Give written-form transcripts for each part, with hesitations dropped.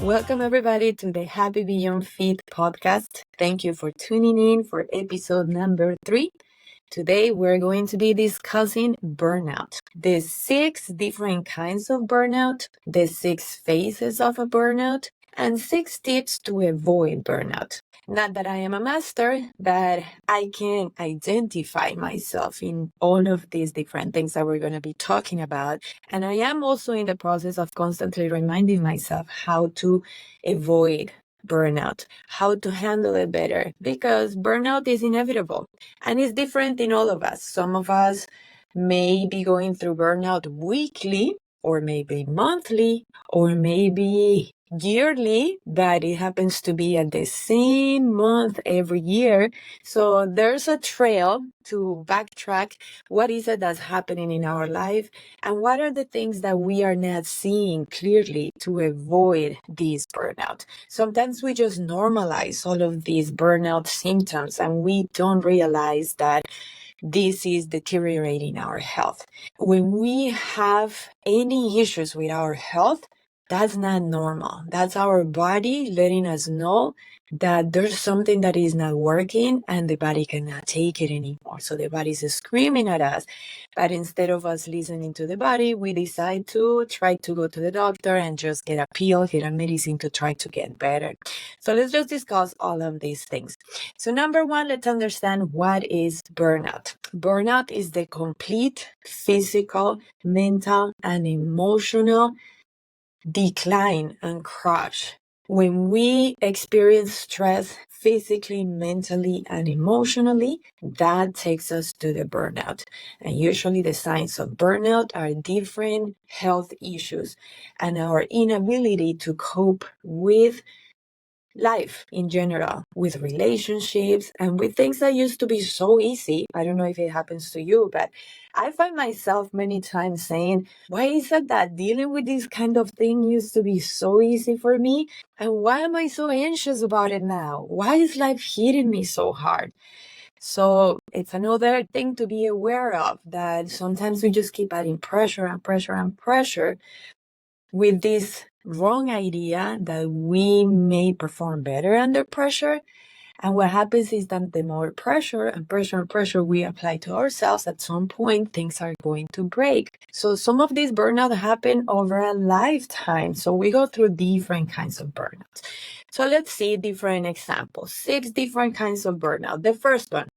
Welcome everybody to the Happy Beyond Fit podcast. Thank you for tuning in for episode number 3. Today we're going to be discussing burnout, the 6 different kinds of burnout, the 6 phases of a burnout, and 6 tips to avoid burnout. Not that I am a master, but I can identify myself in all of these different things that we're going to be talking about. And I am also in the process of constantly reminding myself how to avoid burnout, how to handle it better, because burnout is inevitable and it's different in all of us. Some of us may be going through burnout weekly, or maybe monthly, or maybe yearly, but it happens to be at the same month every year. So there's a trail to backtrack. What is it that's happening in our life? And what are the things that we are not seeing clearly to avoid these burnout? Sometimes we just normalize all of these burnout symptoms and we don't realize that this is deteriorating our health. When we have any issues with our health, that's not normal. That's our body letting us know that there's something that is not working and the body cannot take it anymore. So the body is screaming at us. But instead of us listening to the body, we decide to try to go to the doctor and just get a pill, get a medicine to try to get better. So let's just discuss all of these things. So number 1, let's understand what is burnout. Burnout is the complete physical, mental, and emotional decline and crash. When we experience stress physically, mentally, and emotionally, that takes us to the burnout. And usually the signs of burnout are different health issues and our inability to cope with life in general, with relationships and with things that used to be so easy. I don't know if it happens to you, but I find myself many times saying, why is it that dealing with this kind of thing used to be so easy for me? And why am I so anxious about it now? Why is life hitting me so hard? So it's another thing to be aware of, that sometimes we just keep adding pressure and pressure and pressure with this wrong idea that we may perform better under pressure. And what happens is that the more pressure and pressure and pressure we apply to ourselves, at some point things are going to break. So some of these burnout happen over a lifetime. So we go through different kinds of burnout. So let's see different examples. 6 different kinds of burnout. The first one.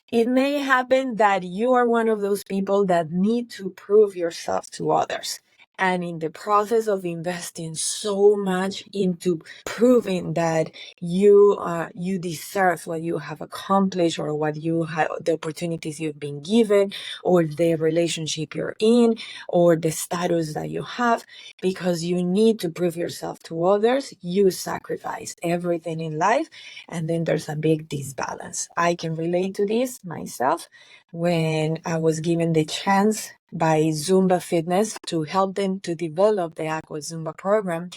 It may happen that you are one of those people that need to prove yourself to others. And in the process of investing so much into proving that you deserve what you have accomplished, or what you have, the opportunities you've been given, or the relationship you're in, or the status that you have, because you need to prove yourself to others, you sacrifice everything in life, and then there's a big disbalance. I can relate to this myself when I was given the chance by Zumba Fitness to help them to develop the Aqua Zumba program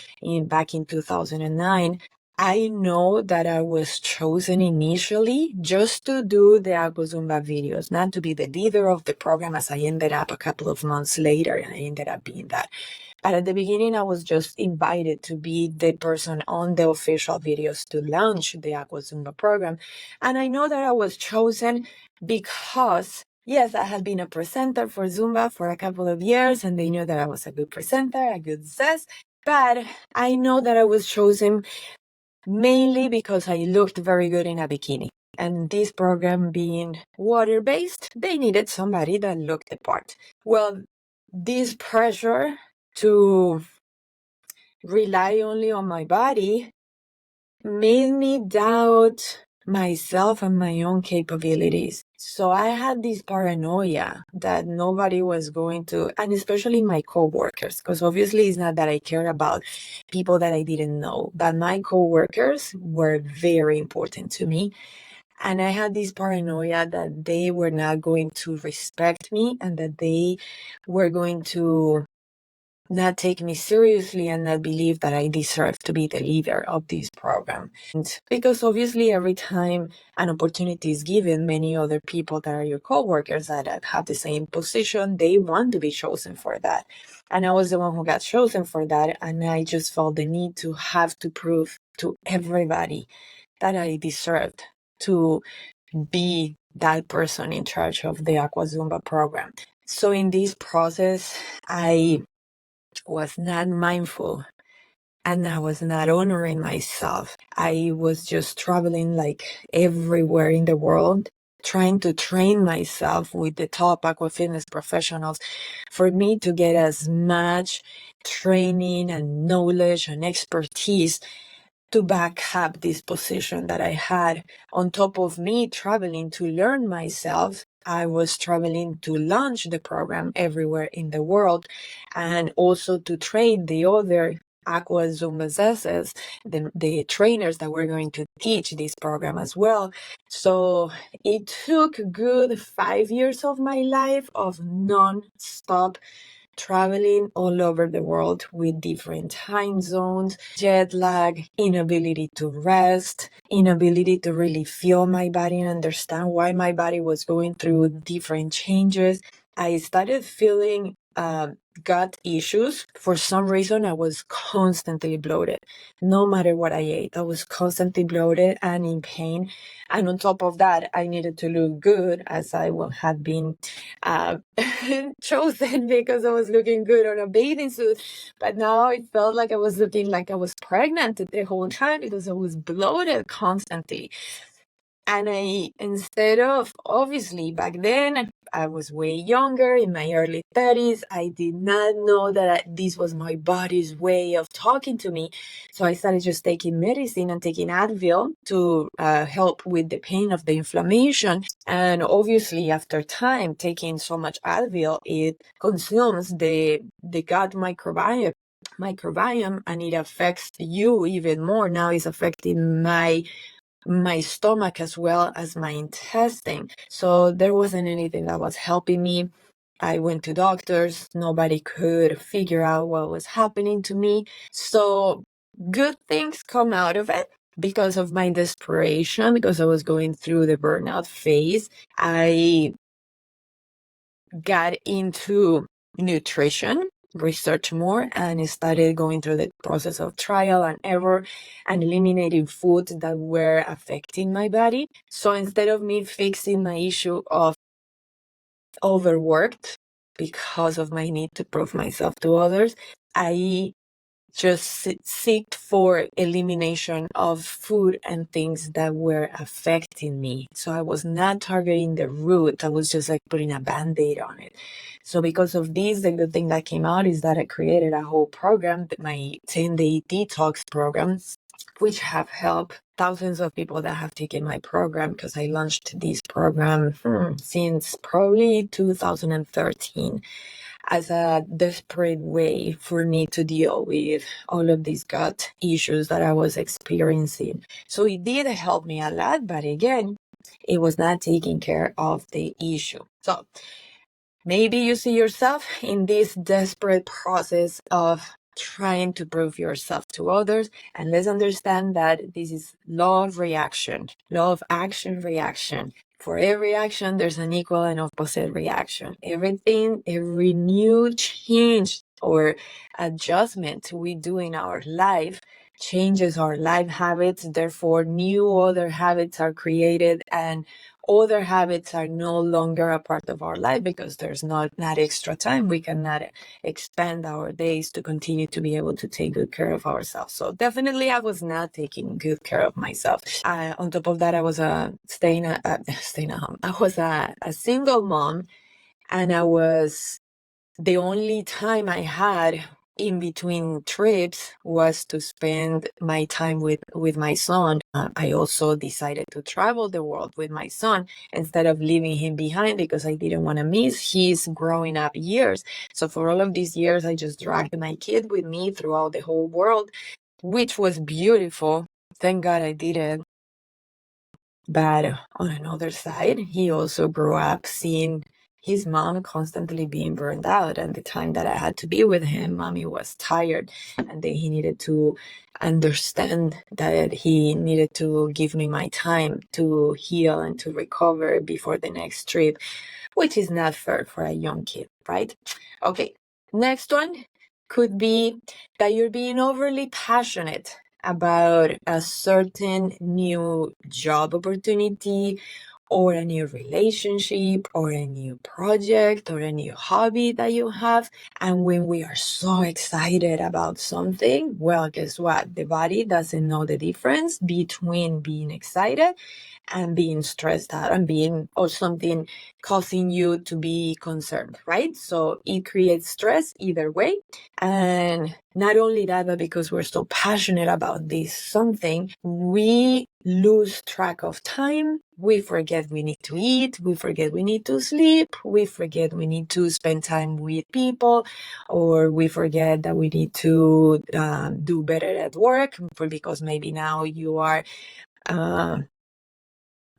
back in 2009. I know that I was chosen initially just to do the Aqua Zumba videos, not to be the leader of the program, as I ended up a couple of months later, and I ended up being that. But at the beginning, I was just invited to be the person on the official videos to launch the Aqua Zumba program. And I know that I was chosen because, yes, I had been a presenter for Zumba for a couple of years, and they knew that I was a good presenter, a good zest. But I know that I was chosen mainly because I looked very good in a bikini. And this program being water-based, they needed somebody that looked the part. Well, this pressure to rely only on my body made me doubt myself and my own capabilities. So I had this paranoia that nobody was going to, and especially my coworkers, because obviously it's not that I care about people that I didn't know, but my coworkers were very important to me. And I had this paranoia that they were not going to respect me and that they were going to not take me seriously and not believe that I deserve to be the leader of this program. And because obviously every time an opportunity is given, many other people that are your coworkers that have the same position, they want to be chosen for that. And I was the one who got chosen for that. And I just felt the need to have to prove to everybody that I deserved to be that person in charge of the Aqua Zumba program. So in this process, I was not mindful and I was not honoring myself. I was just traveling like everywhere in the world, trying to train myself with the top aqua fitness professionals for me to get as much training and knowledge and expertise to back up this position that I had. On top of me traveling to learn myself, I was traveling to launch the program everywhere in the world and also to train the other Aqua Zumba Zesses, the trainers that were going to teach this program as well. So it took good 5 years of my life of non-stop traveling all over the world with different time zones, jet lag, inability to rest, inability to really feel my body and understand why my body was going through different changes. I started feeling gut issues. For some reason, I was constantly bloated. No matter what I ate, I was constantly bloated and in pain. And on top of that, I needed to look good as I had been chosen because I was looking good on a bathing suit. But now it felt like I was looking like I was pregnant the whole time because I was bloated constantly. And instead of, obviously, back then, I was way younger, in my early 30s. I did not know that this was my body's way of talking to me. So I started just taking medicine and taking Advil to help with the pain of the inflammation. And obviously, after time, taking so much Advil, it consumes the gut microbiome, and it affects you even more. Now it's affecting my stomach as well as my intestine. So there wasn't anything that was helping me. I went to doctors. Nobody could figure out what was happening to me. So good things come out of it. Because of my desperation, because I was going through the burnout phase, I got into nutrition, research more, and started going through the process of trial and error and eliminating foods that were affecting my body. So instead of me fixing my issue of overworked because of my need to prove myself to others, I just seeked for elimination of food and things that were affecting me. So I was not targeting the root. I was just like putting a band-aid on it. So because of this, the good thing that came out is that I created a whole program, my 10-day detox program, which have helped thousands of people that have taken my program, because I launched this program since probably 2013 as a desperate way for me to deal with all of these gut issues that I was experiencing. So it did help me a lot, but again, it was not taking care of the issue. So maybe you see yourself in this desperate process of trying to prove yourself to others. And let's understand that this is law of reaction, law of action, reaction. For every action, there's an equal and opposite reaction. Every new change or adjustment we do in our life changes our life habits. Therefore, new other habits are created, and other habits are no longer a part of our life because there's not extra time. We cannot expand our days to continue to be able to take good care of ourselves. So definitely I was not taking good care of myself. On top of that, I was staying at home. I was a single mom, and I was the only time I had in between trips was to spend my time with my son. I also decided to travel the world with my son instead of leaving him behind because I didn't want to miss his growing up years. So for all of these years, I just dragged my kid with me throughout the whole world, which was beautiful. Thank God I did it. But on another side, he also grew up seeing his mom constantly being burned out. And the time that I had to be with him, mommy was tired. And then he needed to understand that he needed to give me my time to heal and to recover before the next trip, which is not fair for a young kid, right? Okay, next one could be that you're being overly passionate about a certain new job opportunity or a new relationship or a new project or a new hobby that you have. And when we are so excited about something, well, guess what? The body doesn't know the difference between being excited and being stressed out and being or something causing you to be concerned, right? So it creates stress either way. And not only that, but because we're so passionate about this something, we lose track of time. We forget we need to eat. We forget we need to sleep. We forget we need to spend time with people, or we forget that we need to do better at work because maybe now you are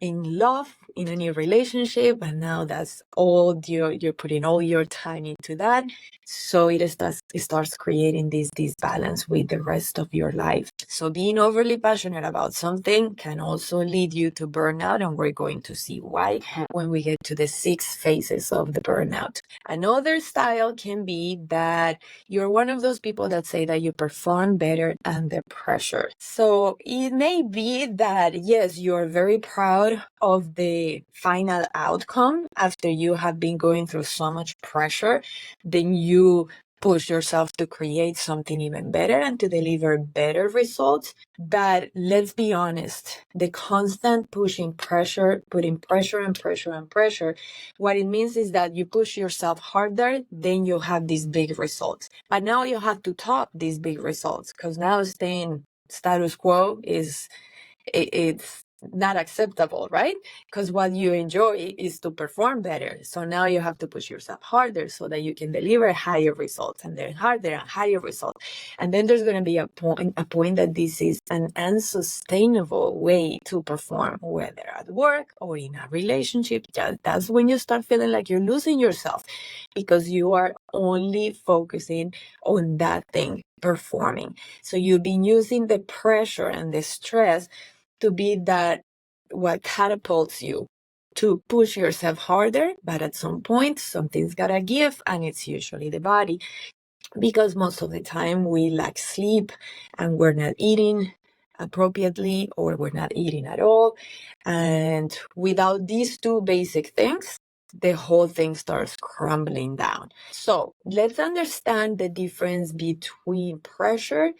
in love in a new relationship, and now that's all you're putting all your time into that. So it starts creating this disbalance with the rest of your life. So being overly passionate about something can also lead you to burnout, and we're going to see why when we get to the 6 phases of the burnout. Another style can be that you're one of those people that say that you perform better under pressure. So it may be that, yes, you're very proud of the final outcome after you have been going through so much pressure. Then you push yourself to create something even better and to deliver better results. But let's be honest, the constant putting pressure and pressure and pressure, what it means is that you push yourself harder, then you have these big results. But now you have to top these big results, because now staying status quo it's not acceptable, right? Because what you enjoy is to perform better. So now you have to push yourself harder so that you can deliver higher results, and then harder and higher results. And then there's going to be a point that this is an unsustainable way to perform, whether at work or in a relationship. That's when you start feeling like you're losing yourself, because you are only focusing on that thing, performing. So you've been using the pressure and the stress to be that what catapults you to push yourself harder. But at some point, something's gotta give, and it's usually the body, because most of the time we lack sleep and we're not eating appropriately, or we're not eating at all. And without these 2 basic things, the whole thing starts crumbling down. So let's understand the difference between pressure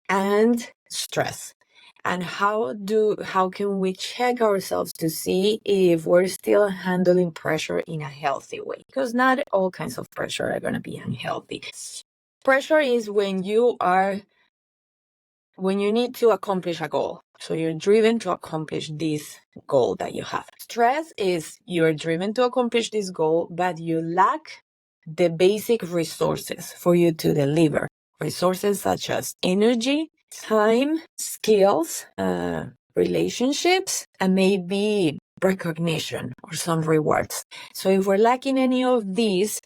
and stress. And how can we check ourselves to see if we're still handling pressure in a healthy way? Because not all kinds of pressure are going to be unhealthy. Pressure is when you need to accomplish a goal. So you're driven to accomplish this goal that you have. Stress is you're driven to accomplish this goal, but you lack the basic resources for you to deliver. Resources such as energy, time, skills, relationships, and maybe recognition or some rewards. So if we're lacking any of these,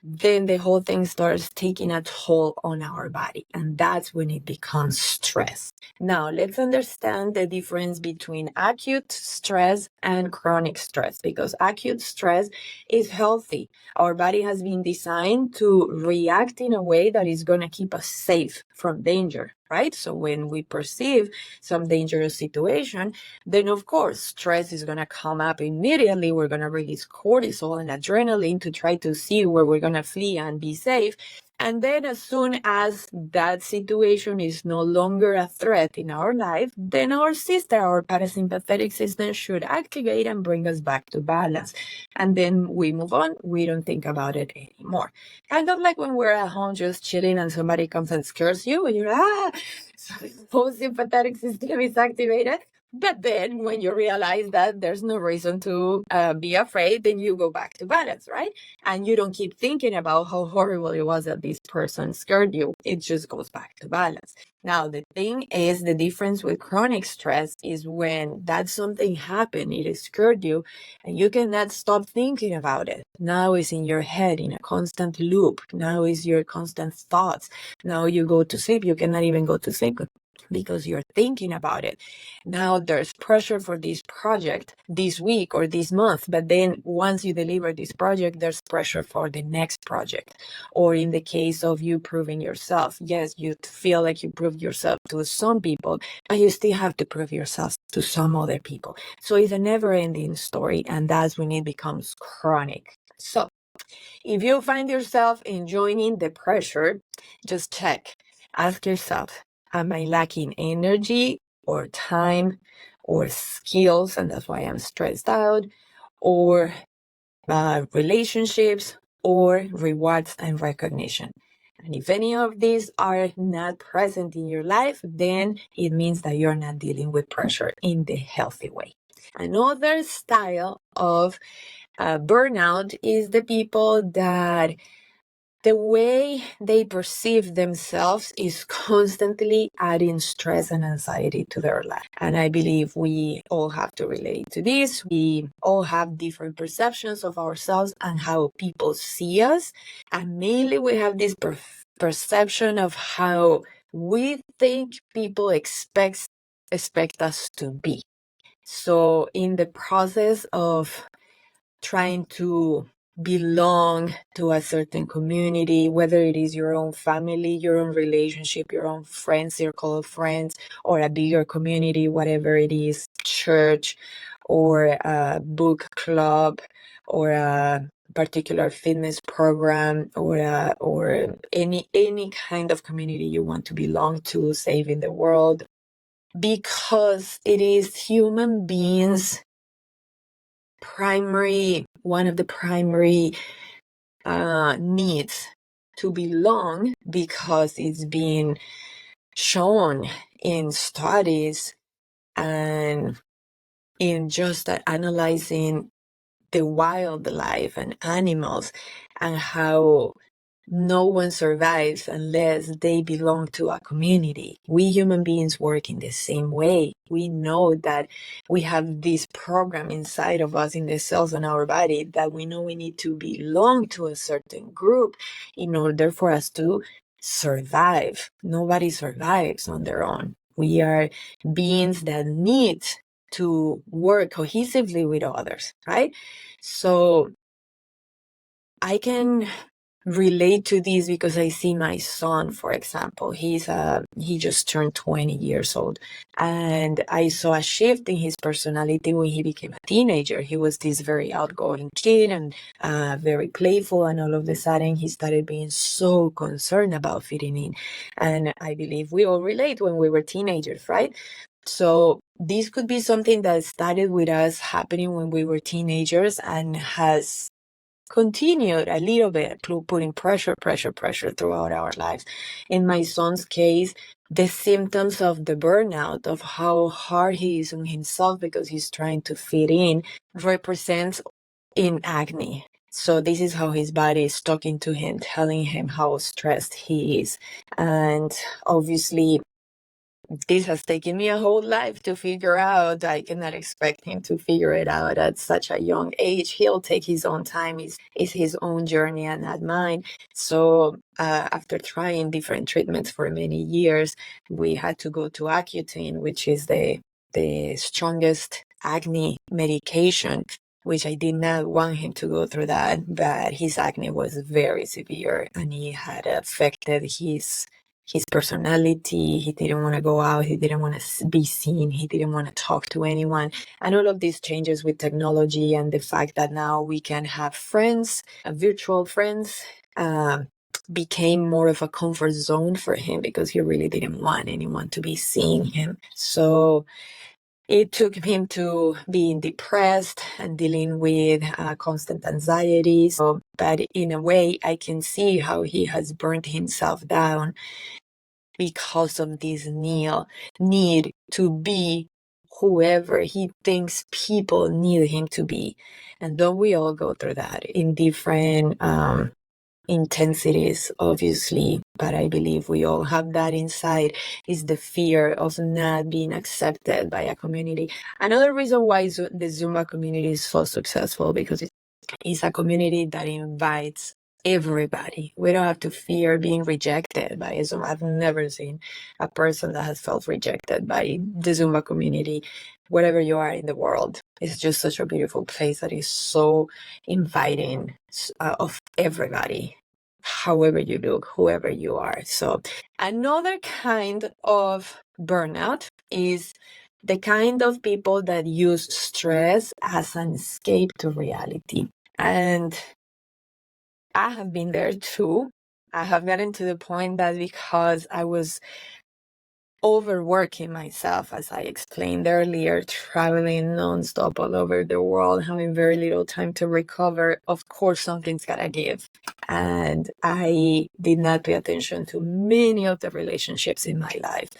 then the whole thing starts taking a toll on our body. And that's when it becomes stress. Now, let's understand the difference between acute stress and chronic stress, because acute stress is healthy. Our body has been designed to react in a way that is going to keep us safe from danger, right? So when we perceive some dangerous situation, then of course stress is going to come up immediately. We're going to release cortisol and adrenaline to try to see where we're going to flee and be safe. And then as soon as that situation is no longer a threat in our life, then our parasympathetic system should activate and bring us back to balance. And then we move on. We don't think about it anymore. Kind of like when we're at home just chilling and somebody comes and scares you and you're, so the sympathetic system is activated. But then when you realize that there's no reason to be afraid, then you go back to balance, right? And you don't keep thinking about how horrible it was that this person scared you. It just goes back to balance. Now, the thing is, the difference with chronic stress is when that something happened, it scared you, and you cannot stop thinking about it. Now it's in your head in a constant loop. Now it's your constant thoughts. Now you go to sleep, you cannot even go to sleep because you're thinking about it. Now there's pressure for this project this week or this month, but then once you deliver this project, there's pressure for the next project. Or in the case of you proving yourself, yes, you feel like you proved yourself to some people, but you still have to prove yourself to some other people. So it's a never-ending story, and that's when it becomes chronic. So if you find yourself enjoying the pressure, just check. Ask yourself, am I lacking energy or time or skills? And that's why I'm stressed out. Or relationships or rewards and recognition. And if any of these are not present in your life, then it means that you're not dealing with pressure in the healthy way. Another style of burnout is the people that the way they perceive themselves is constantly adding stress and anxiety to their life. And I believe we all have to relate to this. We all have different perceptions of ourselves and how people see us. And mainly we have this perception of how we think people expect us to be. So in the process of trying to belong to a certain community, whether it is your own family, your own relationship, your own friend circle of friends, or a bigger community, whatever it is, church, or a book club, or a particular fitness program, or any kind of community you want to belong to, saving the world, because it is human beings one of the primary needs to belong, because it's being shown in studies and in just analyzing the wildlife and animals and how no one survives unless they belong to a community. We human beings work in the same way. We know that we have this program inside of us in the cells in our body that we know we need to belong to a certain group in order for us to survive. Nobody survives on their own. We are beings that need to work cohesively with others, right? So I can relate to this because I see my son, for example. He just turned 20 years old, and I saw a shift in his personality when he became a teenager. He was this very outgoing kid and very playful, and all of a sudden he started being so concerned about fitting in. And I believe we all relate when we were teenagers, right? So this could be something that started with us happening when we were teenagers and has continued a little bit, putting pressure throughout our lives. In my son's case, the symptoms of the burnout, of how hard he is on himself because he's trying to fit in, represents in acne. So this is how his body is talking to him, telling him how stressed he is. And obviously, this has taken me a whole life to figure out. I cannot expect him to figure it out at such a young age. He'll take his own time. It's his own journey and not mine. So after trying different treatments for many years, we had to go to Accutane, which is the strongest acne medication, which I did not want him to go through that, but his acne was very severe and it had affected his personality. He didn't want to go out. He didn't want to be seen. He didn't want to talk to anyone. And all of these changes with technology and the fact that now we can have friends, virtual friends, became more of a comfort zone for him because he really didn't want anyone to be seeing him. So it took him to being depressed and dealing with constant anxiety. So, but in a way, I can see how he has burnt himself down because of this need to be whoever he thinks people need him to be. And don't we all go through that in different intensities, obviously, but I believe we all have that inside, is the fear of not being accepted by a community. Another reason why the Zumba community is so successful, because it's a community that invites everybody. We don't have to fear being rejected by Zumba. I've never seen a person that has felt rejected by the Zumba community, wherever you are in the world. It's just such a beautiful place that is so inviting of everybody, however you look, whoever you are. So another kind of burnout is the kind of people that use stress as an escape to reality. And I have been there too. I have gotten to the point that because I was overworking myself, as I explained earlier, traveling nonstop all over the world, having very little time to recover, of course, something's gotta give. And I did not pay attention to many of the relationships in my life.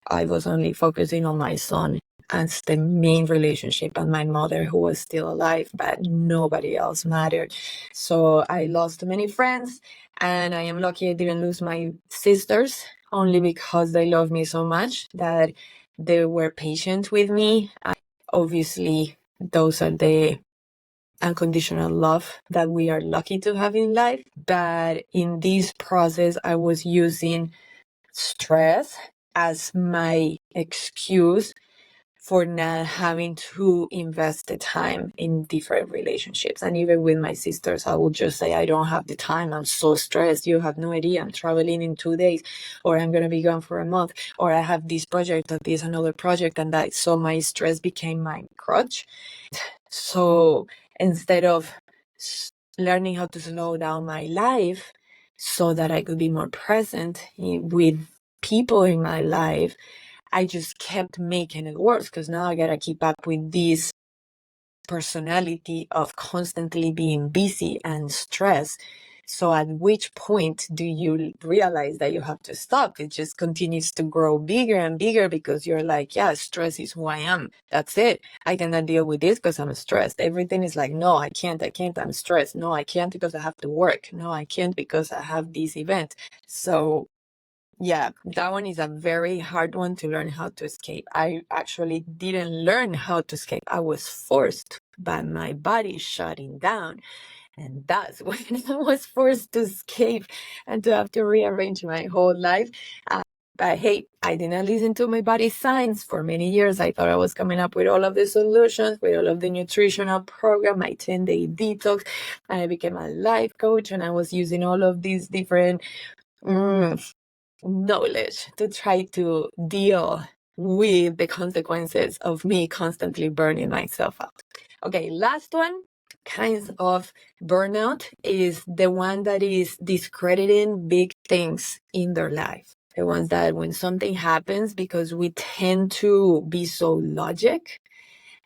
I was only focusing on my son as the main relationship, and my mother, who was still alive, but nobody else mattered. So I lost many friends, and I am lucky I didn't lose my sisters, only because they love me so much that they were patient with me. Obviously, those are the unconditional love that we are lucky to have in life. But in this process, I was using stress as my excuse for not having to invest the time in different relationships. And even with my sisters, I will just say, I don't have the time. I'm so stressed. You have no idea. I'm traveling in 2 days, or I'm going to be gone for a month, or I have this project, that is another project, and that. So my stress became my crutch. So instead of learning how to slow down my life so that I could be more present with people in my life, I just kept making it worse, because now I gotta keep up with this personality of constantly being busy and stressed. So at which point do you realize that you have to stop? It just continues to grow bigger and bigger, because you're like, yeah, stress is who I am. That's it. I cannot deal with this because I'm stressed. Everything is like, no, I can't, I'm stressed. No, I can't because I have to work. No, I can't because I have this event. So yeah, that one is a very hard one to learn how to escape. I actually didn't learn how to escape. I was forced by my body shutting down. And that's when I was forced to escape and to have to rearrange my whole life. But hey, I didn't listen to my body's signs for many years. I thought I was coming up with all of the solutions, with all of the nutritional program, my 10-day detox, and I became a life coach, and I was using all of these different knowledge to try to deal with the consequences of me constantly burning myself out. Okay, last one, kinds of burnout, is the one that is discrediting big things in their life. The ones that when something happens, because we tend to be so logic,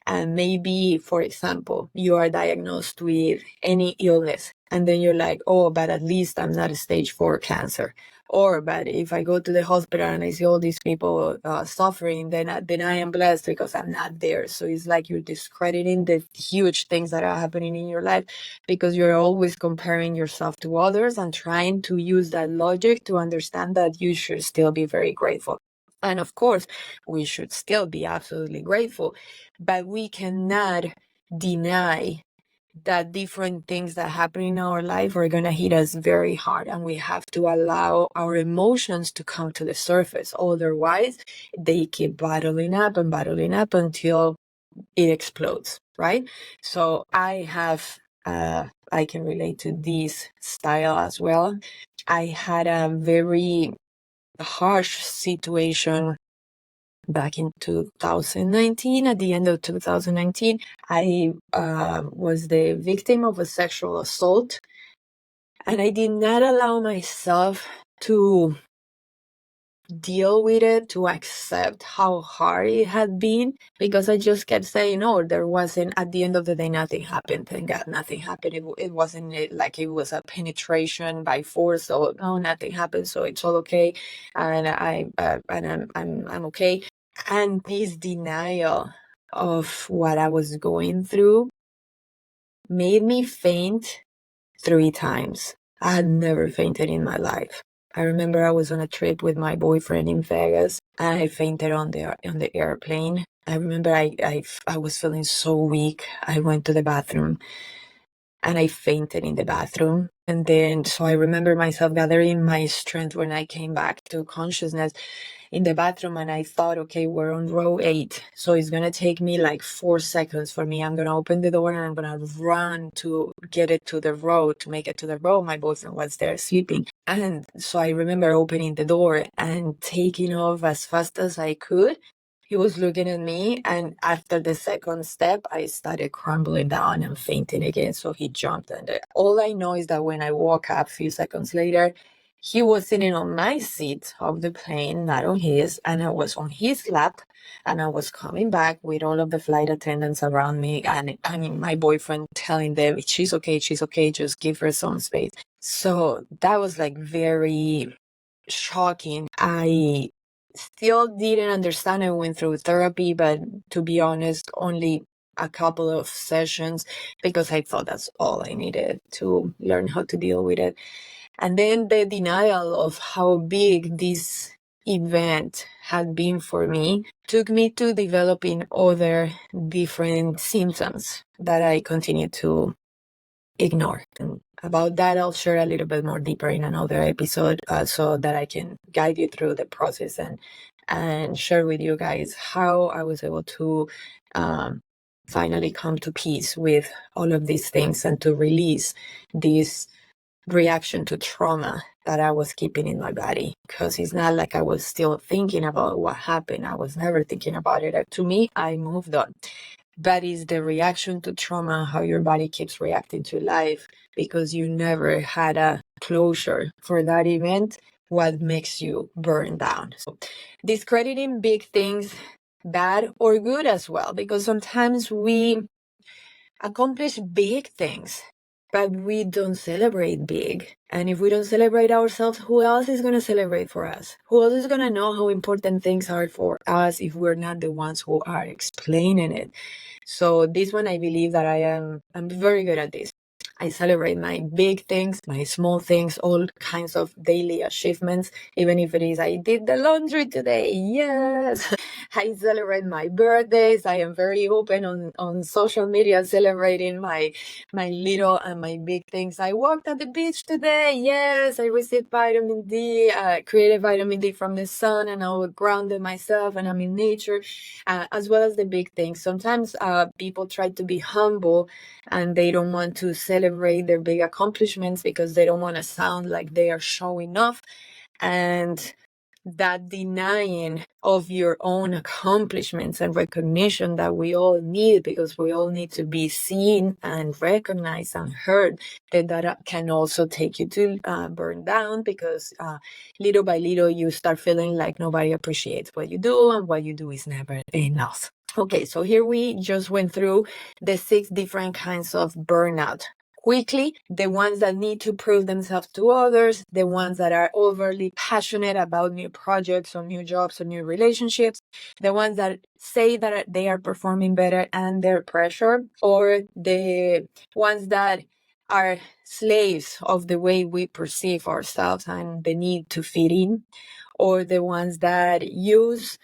and maybe, for example, you are diagnosed with any illness, and then you're like, oh, but at least I'm not a stage 4 cancer. Or, but if I go to the hospital and I see all these people suffering, then I am blessed because I'm not there. So it's like you're discrediting the huge things that are happening in your life, because you're always comparing yourself to others and trying to use that logic to understand that you should still be very grateful. And of course, we should still be absolutely grateful, but we cannot deny that different things that happen in our life are going to hit us very hard, and we have to allow our emotions to come to the surface. Otherwise, they keep bottling up until it explodes, right? So I can relate to this style as well. I had a very harsh situation back in 2019. At the end of 2019, I was the victim of a sexual assault, and I did not allow myself to deal with it, to accept how hard it had been, because I just kept saying, no, there wasn't, at the end of the day, nothing happened. Thank God, nothing happened. It wasn't like it was a penetration by force. So no, nothing happened. So it's all okay. And I'm okay. And this denial of what I was going through made me faint 3 times. I had never fainted in my life. I remember I was on a trip with my boyfriend in Vegas, and I fainted on the airplane. I remember I was feeling so weak. I went to the bathroom and I fainted in the bathroom. And then, so I remember myself gathering my strength when I came back to consciousness in the bathroom, and I thought, okay, we're on row 8. So it's going to take me like 4 seconds for me. I'm going to open the door and I'm going to run to get it to the row, to make it to the row. My boyfriend was there sleeping. And so I remember opening the door and taking off as fast as I could. He was looking at me, and after the second step, I started crumbling down and fainting again. So he jumped, and all I know is that when I woke up a few seconds later, he was sitting on my seat of the plane, not on his, and I was on his lap, and I was coming back with all of the flight attendants around me, and I mean, my boyfriend telling them, she's okay, just give her some space. So that was like very shocking. I still didn't understand. I went through therapy, but to be honest, only a couple of sessions, because I thought that's all I needed to learn how to deal with it. And then the denial of how big this event had been for me took me to developing other different symptoms that I continued to ignore. And about that, I'll share a little bit more deeper in another episode, so that I can guide you through the process and share with you guys how I was able to finally come to peace with all of these things and to release this reaction to trauma that I was keeping in my body. Because it's not like I was still thinking about what happened. I was never thinking about it. To me, I moved on. But it's the reaction to trauma, how your body keeps reacting to life because you never had a closure for that event, what makes you burn down. So discrediting big things, bad or good as well, because sometimes we accomplish big things, but we don't celebrate big. And if we don't celebrate ourselves, who else is going to celebrate for us? Who else is going to know how important things are for us if we're not the ones who are explaining it? So this one, I believe that I'm very good at this. I celebrate my big things, my small things, all kinds of daily achievements, even if it is, I did the laundry today. Yes. I celebrate my birthdays. I am very open on social media, celebrating my little and my big things. I walked at the beach today. Yes. I received vitamin D, created vitamin D from the sun, and I grounded myself, and I'm in nature, as well as the big things. Sometimes people try to be humble and they don't want to celebrate their big accomplishments because they don't want to sound like they are showing off. And that denying of your own accomplishments and recognition that we all need, because we all need to be seen and recognized and heard, that can also take you to burn down, because little by little you start feeling like nobody appreciates what you do, and what you do is never enough. Okay, so here we just went through the 6 different kinds of burnout. Quickly, the ones that need to prove themselves to others, the ones that are overly passionate about new projects or new jobs or new relationships, the ones that say that they are performing better under pressure, or the ones that are slaves of the way we perceive ourselves and the need to fit in, or the ones that use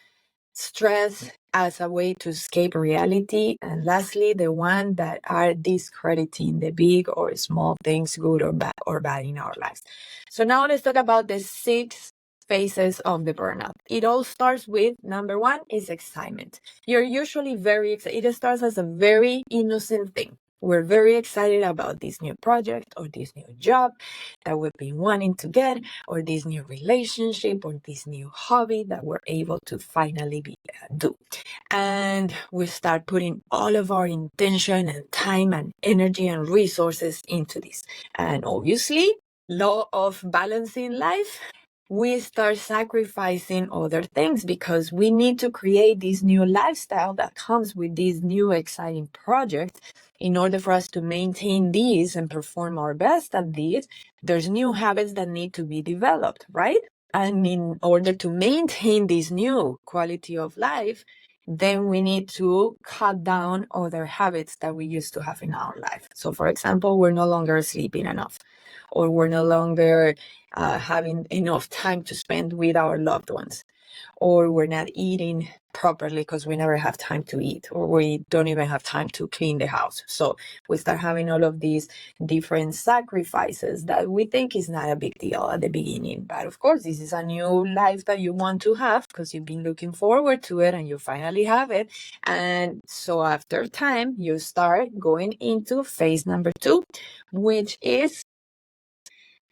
stress as a way to escape reality, and lastly, the one that are discrediting the big or small things, good or bad in our lives. So now let's talk about the 6 phases of the burnout. It all starts with, number 1 is excitement. You're usually very excited. It starts as a very innocent thing. We're very excited about this new project or this new job that we've been wanting to get, or this new relationship, or this new hobby that we're able to finally do. And we start putting all of our intention and time and energy and resources into this. And obviously, law of balancing life, we start sacrificing other things because we need to create this new lifestyle that comes with these new exciting projects. In order for us to maintain these and perform our best at these, there's new habits that need to be developed, right? And in order to maintain this new quality of life, then we need to cut down other habits that we used to have in our life. So for example, we're no longer sleeping enough, or we're no longer having enough time to spend with our loved ones, or we're not eating properly because we never have time to eat, or we don't even have time to clean the house. So we start having all of these different sacrifices that we think is not a big deal at the beginning. But of course, this is a new life that you want to have because you've been looking forward to it and you finally have it. And so after time, you start going into phase number 2, which is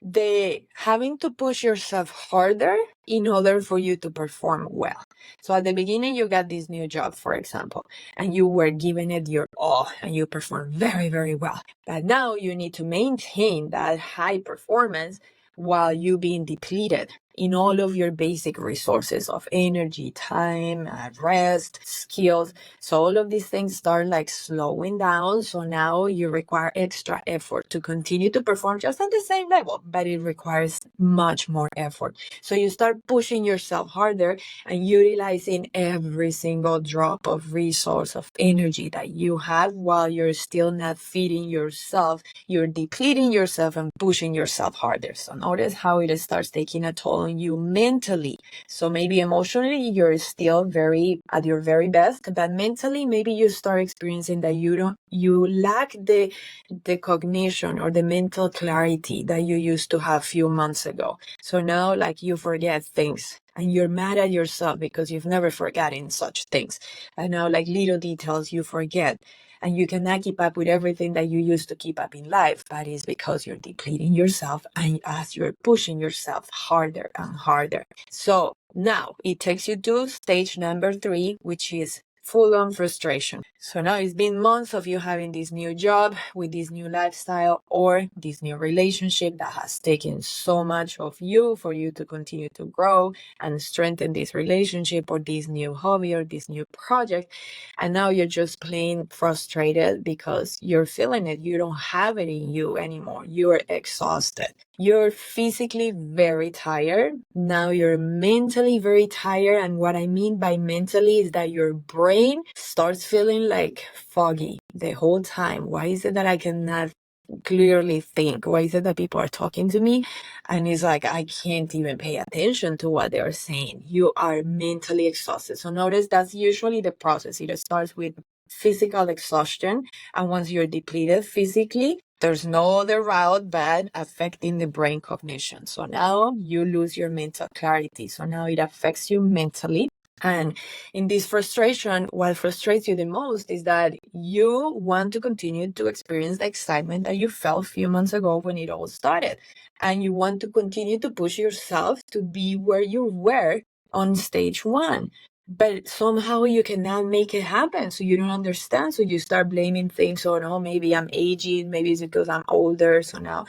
the having to push yourself harder in order for you to perform well. So at the beginning, you got this new job, for example, and you were giving it your all and you performed very, very well. But now you need to maintain that high performance while you being depleted in all of your basic resources of energy, time, rest, skills. So all of these things start like slowing down. So now you require extra effort to continue to perform just at the same level, but it requires much more effort. So you start pushing yourself harder and utilizing every single drop of resource of energy that you have while you're still not feeding yourself. You're depleting yourself and pushing yourself harder. So notice how it starts taking a toll on you mentally. So maybe emotionally you're still very at your very best, but mentally maybe you start experiencing that you lack the cognition or the mental clarity that you used to have a few months ago. So now like you forget things and you're mad at yourself because you've never forgotten such things. And now like little details you forget. And you cannot keep up with everything that you used to keep up in life, but it's because you're depleting yourself and as you're pushing yourself harder and harder. So now it takes you to stage number 3, which is full-on frustration. So now it's been months of you having this new job with this new lifestyle or this new relationship that has taken so much of you for you to continue to grow and strengthen this relationship or this new hobby or this new project. And now you're just plain frustrated because you're feeling it. You don't have it in you anymore. You're exhausted. You're physically very tired. Now you're mentally very tired. And what I mean by mentally is that your brain starts feeling like foggy the whole time. Why is it that I cannot clearly think? Why is it that people are talking to me and it's like I can't even pay attention to what they're saying? You are mentally exhausted. So notice that's usually the process. It starts with physical exhaustion, and once you're depleted physically, there's no other route but affecting the brain cognition. So now you lose your mental clarity. So now it affects you mentally. And in this frustration, what frustrates you the most is that you want to continue to experience the excitement that you felt a few months ago when it all started. And you want to continue to push yourself to be where you were on stage 1. But somehow you cannot make it happen. So you don't understand. So you start blaming things. Oh, no, maybe I'm aging. Maybe it's because I'm older. So now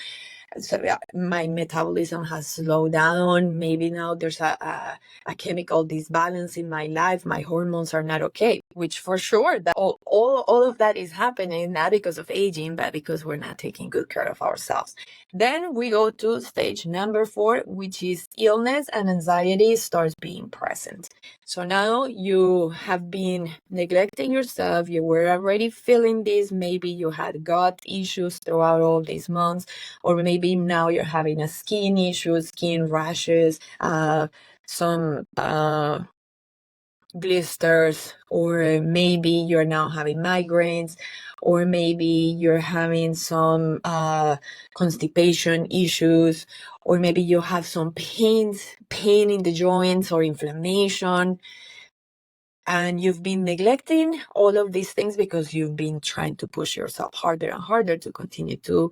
my metabolism has slowed down. Maybe now there's a chemical disbalance in my life. My hormones are not okay, which for sure that all of that is happening, not because of aging, but because we're not taking good care of ourselves. Then we go to stage number 4, which is illness and anxiety starts being present. So now you have been neglecting yourself. You were already feeling this. Maybe you had gut issues throughout all these months, or maybe now you're having a skin issue, skin rashes, some blisters, or maybe you're now having migraines, or maybe you're having some constipation issues, or maybe you have some pain in the joints or inflammation. And you've been neglecting all of these things because you've been trying to push yourself harder and harder to continue to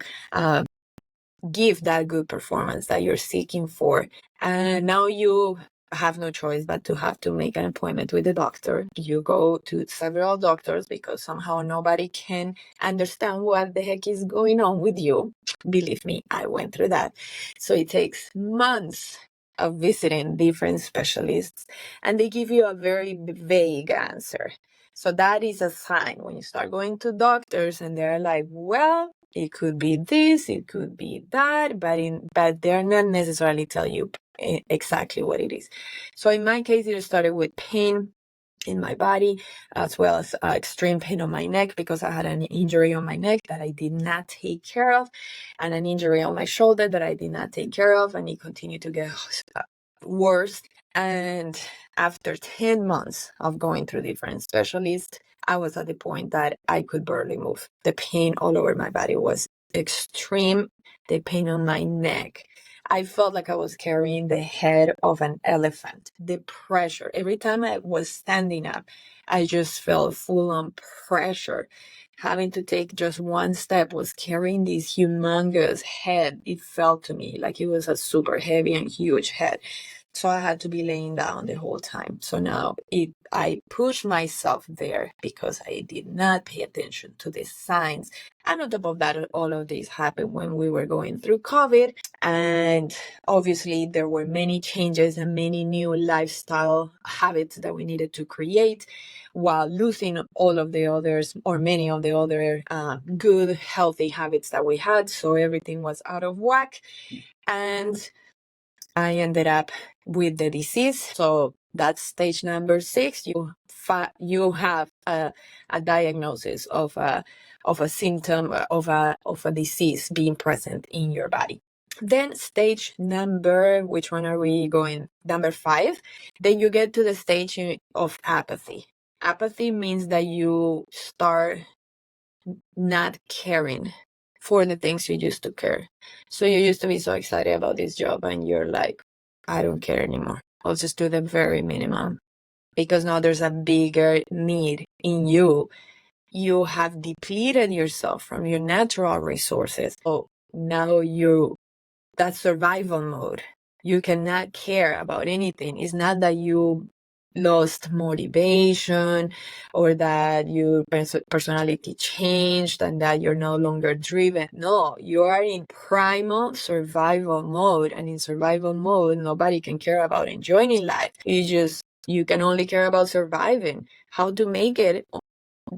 give that good performance that you're seeking for. And now you have no choice but to have to make an appointment with the doctor. You go to several doctors because somehow nobody can understand what the heck is going on with you. Believe me, I went through that. So it takes months of visiting different specialists, and they give you a very vague answer. So that is a sign when you start going to doctors and they're like, well, it could be this, it could be that, but they're not necessarily tell you exactly what it is. So in my case, it started with pain in my body, as well as extreme pain on my neck because I had an injury on my neck that I did not take care of, and an injury on my shoulder that I did not take care of, and it continued to get worse. And after 10 months of going through different specialists, I was at the point that I could barely move. The pain all over my body was extreme. The pain on my neck, I felt like I was carrying the head of an elephant. The pressure, every time I was standing up, I just felt full on pressure. Having to take just one step was carrying this humongous head. It felt to me like it was a super heavy and huge head. So I had to be laying down the whole time. So now I pushed myself there because I did not pay attention to the signs. And on top of that, all of this happened when we were going through COVID. And obviously there were many changes and many new lifestyle habits that we needed to create while losing all of the others, or many of the other good, healthy habits that we had. So everything was out of whack. And I ended up with the disease. So that's stage number 6. You have a diagnosis of a symptom of a disease being present in your body. Then stage number, which one are we going? Number 5. Then you get to the stage of apathy. Apathy means that you start not caring for the things you used to care. So you used to be so excited about this job and you're like, I don't care anymore. I'll just do the very minimum. Because now there's a bigger need in you. You have depleted yourself from your natural resources. So now that's survival mode. You cannot care about anything. It's not that you lost motivation or that your personality changed and that you're no longer driven. No, you are in primal survival mode, and in survival mode, nobody can care about enjoying life. You can only care about surviving, how to make it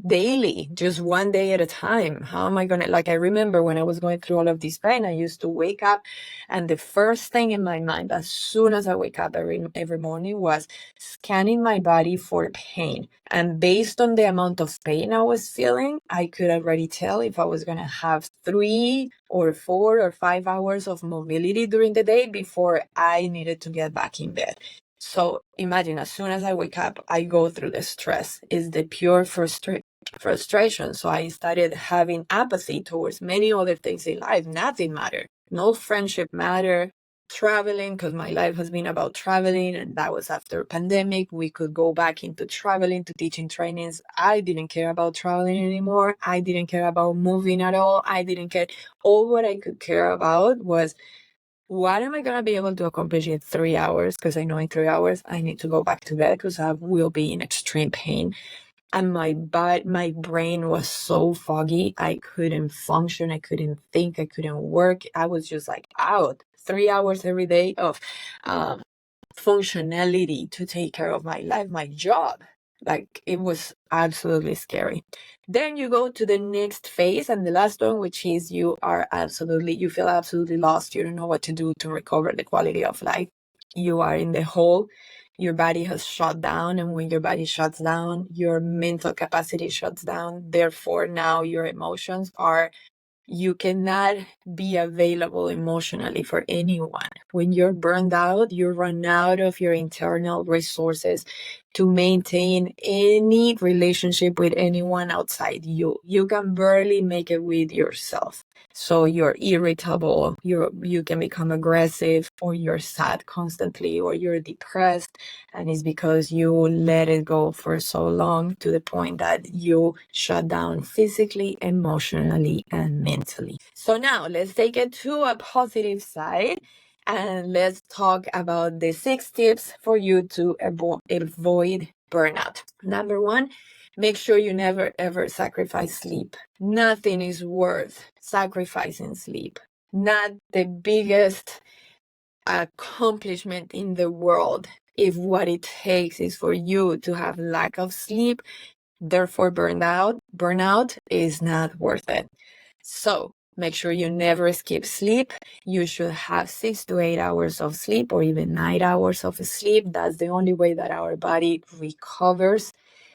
daily, just one day at a time. How am I gonna, I remember when I was going through all of this pain, I used to wake up and the first thing in my mind as soon as I wake up every morning was scanning my body for pain. And based on the amount of pain I was feeling, I could already tell if I was gonna have 3 or 4 or 5 hours of mobility during the day before I needed to get back in bed. So imagine, as soon as I wake up, I go through the stress. It's the pure frustration. So I started having apathy towards many other things in life. Nothing mattered. No friendship mattered. Traveling, because my life has been about traveling, and that was after pandemic. We could go back into traveling, to teaching trainings. I didn't care about traveling anymore. I didn't care about moving at all. I didn't care. All what I could care about was, what am I going to be able to accomplish in 3 hours? Because I know in 3 hours I need to go back to bed because I will be in extreme pain. And my brain was so foggy. I couldn't function. I couldn't think. I couldn't work. I was just like out. 3 hours every day of functionality to take care of my life, my job. It was absolutely scary. Then you go to the next phase and the last one, which is you feel absolutely lost. You don't know what to do to recover the quality of life. You are in the hole. Your body has shut down. And when your body shuts down, your mental capacity shuts down. Therefore, now your emotions you cannot be available emotionally for anyone. When you're burned out, you run out of your internal resources to maintain any relationship with anyone outside you. You can barely make it with yourself. So you're irritable, you can become aggressive, or you're sad constantly, or you're depressed. And it's because you let it go for so long to the point that you shut down physically, emotionally, and mentally. So now let's take it to a positive side. And let's talk about the 6 tips for you to avoid burnout. Number 1, make sure you never ever sacrifice sleep. Nothing is worth sacrificing sleep. Not the biggest accomplishment in the world if what it takes is for you to have lack of sleep. Therefore, burnout is not worth it. So make sure you never skip sleep. You should have 6 to 8 hours of sleep, or even 9 hours of sleep. That's the only way that our body recovers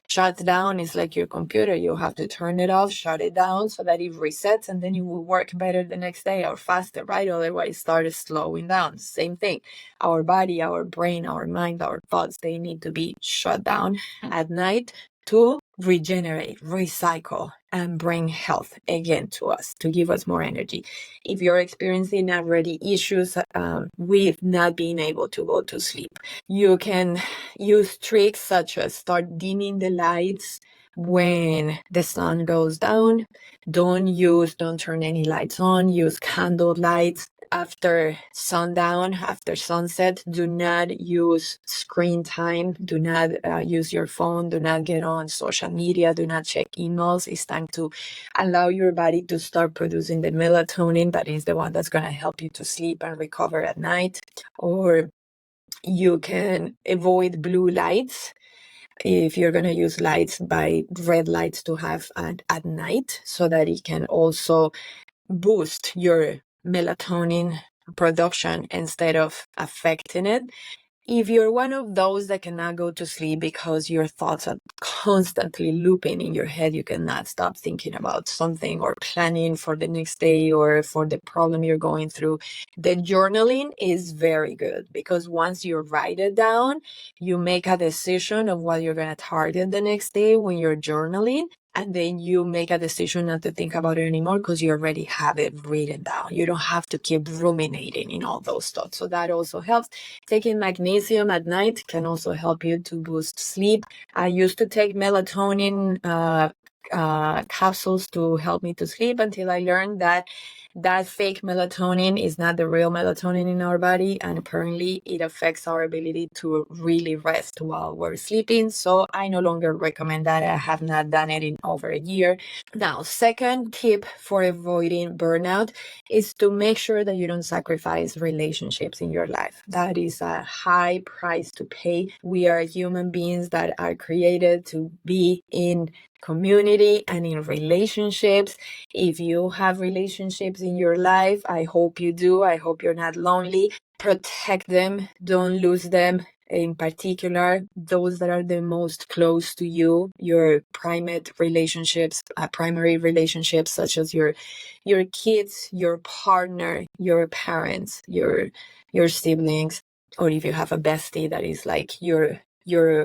Shut down is like your computer. You have to turn it off, shut it down so that it resets, and then you will work better the next day or faster, right? Otherwise, start slowing down. Same thing. Our body, our brain, our mind, our thoughts, they need to be shut down at night to regenerate, recycle, and bring health again to us, to give us more energy. If you're experiencing already issues with not being able to go to sleep, you can use tricks such as start dimming the lights when the sun goes down. Don't turn any lights on. Use candle lights. After sundown, after sunset, do not use screen time. Do not use your phone. Do not get on social media. Do not check emails. It's time to allow your body to start producing the melatonin that is the one that's going to help you to sleep and recover at night. Or you can avoid blue lights. If you're going to use lights, buy red lights to have at night so that it can also boost your melatonin production instead of affecting it. If you're one of those that cannot go to sleep because your thoughts are constantly looping in your head, you cannot stop thinking about something or planning for the next day or for the problem you're going through, the journaling is very good, because once you write it down, you make a decision of what you're going to target the next day when you're journaling. And then you make a decision not to think about it anymore because you already have it written down. You don't have to keep ruminating in all those thoughts. So that also helps. Taking magnesium at night can also help you to boost sleep. I used to take melatonin capsules to help me to sleep until I learned that fake melatonin is not the real melatonin in our body, and apparently it affects our ability to really rest while we're sleeping. So I no longer recommend that. I have not done it in over a year. Now, second tip for avoiding burnout is to make sure that you don't sacrifice relationships in your life. That is a high price to pay. We are human beings that are created to be in community and in relationships. If you have relationships in your life, I hope you do. I hope you're not lonely. Protect them. Don't lose them. In particular, those that are the most close to you, your primary relationships, such as your kids, your partner, your parents, your siblings, or if you have a bestie that is like your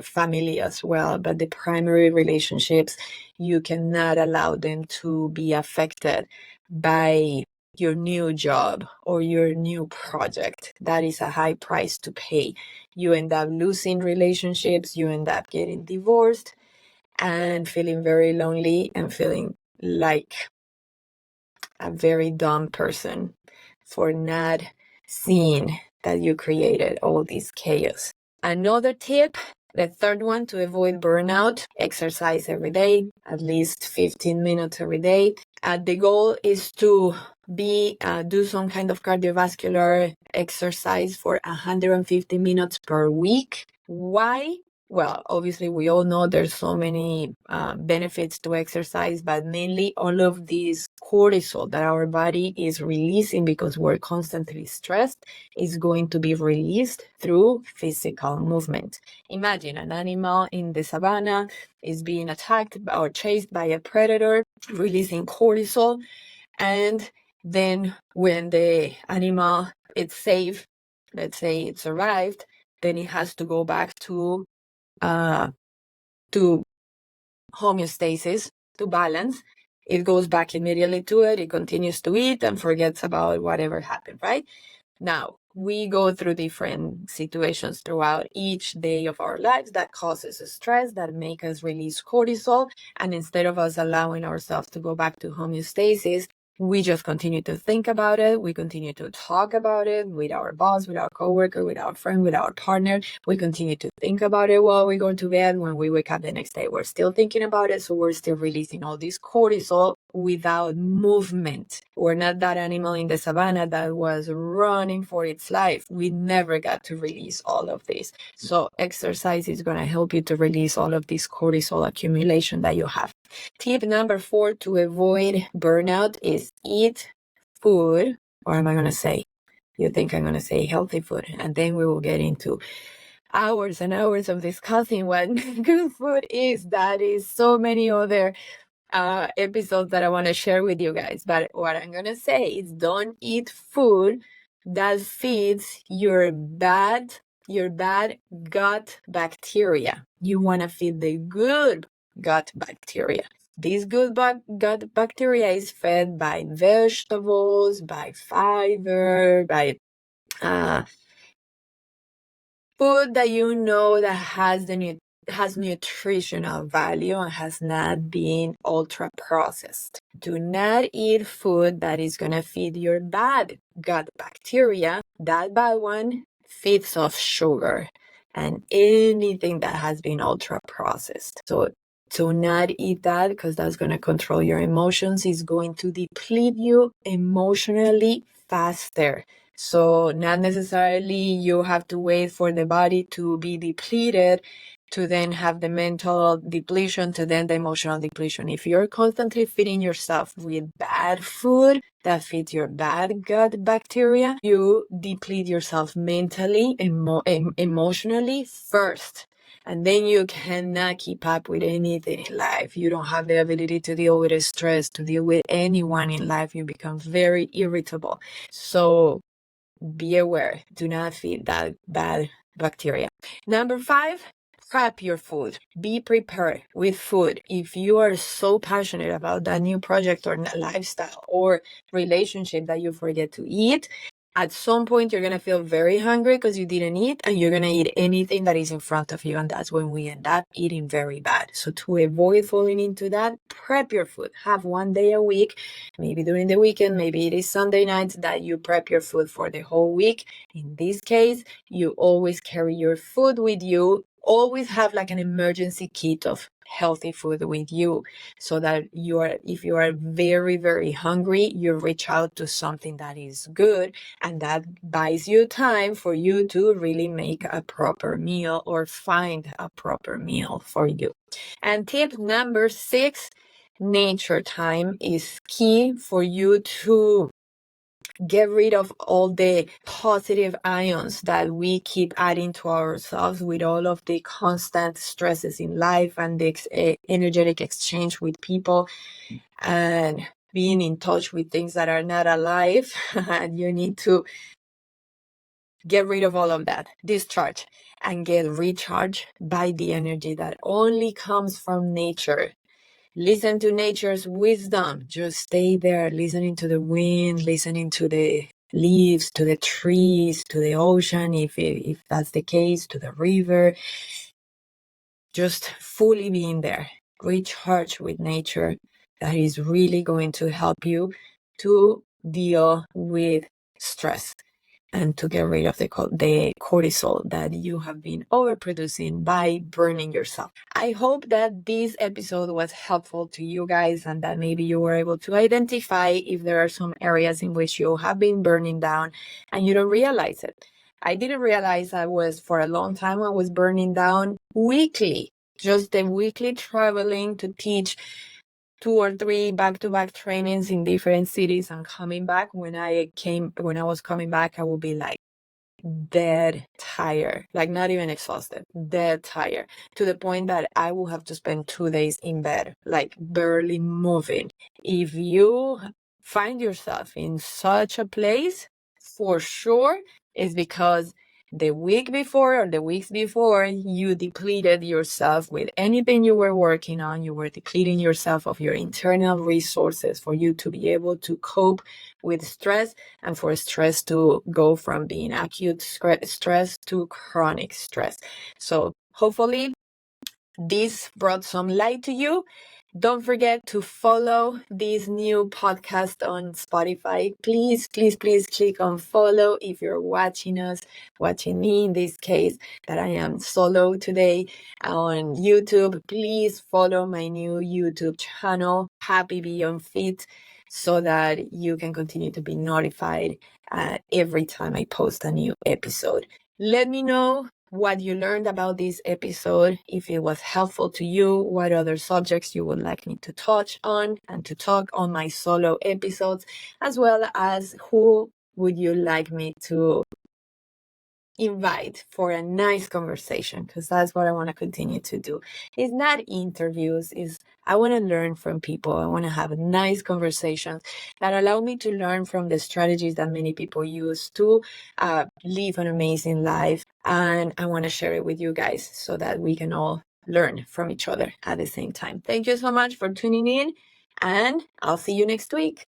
family as well. But the primary relationships, you cannot allow them to be affected by your new job or your new project. That is a high price to pay. You end up losing relationships, you end up getting divorced and feeling very lonely and feeling like a very dumb person for not seeing that you created all this chaos. Another tip, the third one, to avoid burnout: exercise every day, at least 15 minutes every day. The goal is to do some kind of cardiovascular exercise for 150 minutes per week. Why? Well, obviously, we all know there's so many benefits to exercise, but mainly all of this cortisol that our body is releasing because we're constantly stressed is going to be released through physical movement. Imagine an animal in the savannah is being attacked or chased by a predator, releasing cortisol, and then when the animal is safe, let's say it survived, then it has to go back to homeostasis, to balance. It goes back immediately to it. It continues to eat and forgets about whatever happened, right? Now, we go through different situations throughout each day of our lives that causes stress, that make us release cortisol. And instead of us allowing ourselves to go back to homeostasis, we just continue to think about it. We continue to talk about it with our boss, with our coworker, with our friend, with our partner. We continue to think about it while we go to bed. When we wake up the next day, we're still thinking about it. So we're still releasing all this cortisol without movement. We're not that animal in the savannah that was running for its life. We never got to release all of this. So exercise is going to help you to release all of this cortisol accumulation that you have. Tip number 4 to avoid burnout is eat food, or am I going to say, you think I'm going to say healthy food, and then we will get into hours and hours of discussing what good food is. That is so many other episodes that I want to share with you guys. But what I'm going to say is don't eat food that feeds your bad gut bacteria. You want to feed the good gut bacteria. This good gut bacteria is fed by vegetables, by fiber, by uh, food that you know that has nutritional value and has not been ultra processed. Do not eat food that is going to feed your bad gut bacteria. That bad one feeds off sugar and anything that has been ultra processed. So do not eat that, because that's going to control your emotions. It's going to deplete you emotionally faster. So not necessarily you have to wait for the body to be depleted to then have the mental depletion, to then the emotional depletion. If you're constantly feeding yourself with bad food that feeds your bad gut bacteria, you deplete yourself mentally, emotionally first. And then you cannot keep up with anything in life. You don't have the ability to deal with stress, to deal with anyone in life. You become very irritable. So be aware. Do not feed that bad bacteria. Number 5, prep your food. Be prepared with food. If you are so passionate about that new project or lifestyle or relationship that you forget to eat, at some point you're going to feel very hungry because you didn't eat, and you're going to eat anything that is in front of you, and that's when we end up eating very bad. So to avoid falling into that, prep your food. Have one day a week, maybe during the weekend, maybe it is Sunday nights, that you prep your food for the whole week. In this case, you always carry your food with you. Always have like an emergency kit of healthy food with you, so that if you are very, very hungry, you reach out to something that is good, and that buys you time for you to really make a proper meal or find a proper meal for you. And tip number 6, nature time is key for you to get rid of all the positive ions that we keep adding to ourselves with all of the constant stresses in life and the energetic exchange with people and being in touch with things that are not alive. And you need to get rid of all of that, discharge, and get recharged by the energy that only comes from nature. Listen to nature's wisdom. Just stay there, listening to the wind, listening to the leaves, to the trees, to the ocean, if that's the case, to the river. Just fully being there. Recharge with nature. That is really going to help you to deal with stress and to get rid of the cortisol that you have been overproducing by burning yourself. I hope that this episode was helpful to you guys, and that maybe you were able to identify if there are some areas in which you have been burning down and you don't realize it. I didn't realize for a long time I was burning down weekly. Just the weekly traveling to teach 2 or 3 back-to-back trainings in different cities and coming back. When I was coming back, I would be like dead tired, like not even exhausted, dead tired, to the point that I will have to spend 2 days in bed, like barely moving. If you find yourself in such a place, for sure, it's because the week before or the weeks before, you depleted yourself with anything you were working on. You were depleting yourself of your internal resources for you to be able to cope with stress, and for stress to go from being acute stress to chronic stress. So hopefully this brought some light to you. Don't forget to follow this new podcast on Spotify. Please, please, please click on follow if you're watching me in this case, that I am solo today on YouTube. Please follow my new YouTube channel, Happy Beyond Fit, so that you can continue to be notified every time I post a new episode. Let me know what you learned about this episode, if it was helpful to you, what other subjects you would like me to touch on and to talk on my solo episodes, as well as who would you like me to invite for a nice conversation, because that's what I want to continue to do. It's not interviews, I want to learn from people. I want to have nice conversations that allow me to learn from the strategies that many people use to live an amazing life. And I want to share it with you guys so that we can all learn from each other at the same time. Thank you so much for tuning in, and I'll see you next week.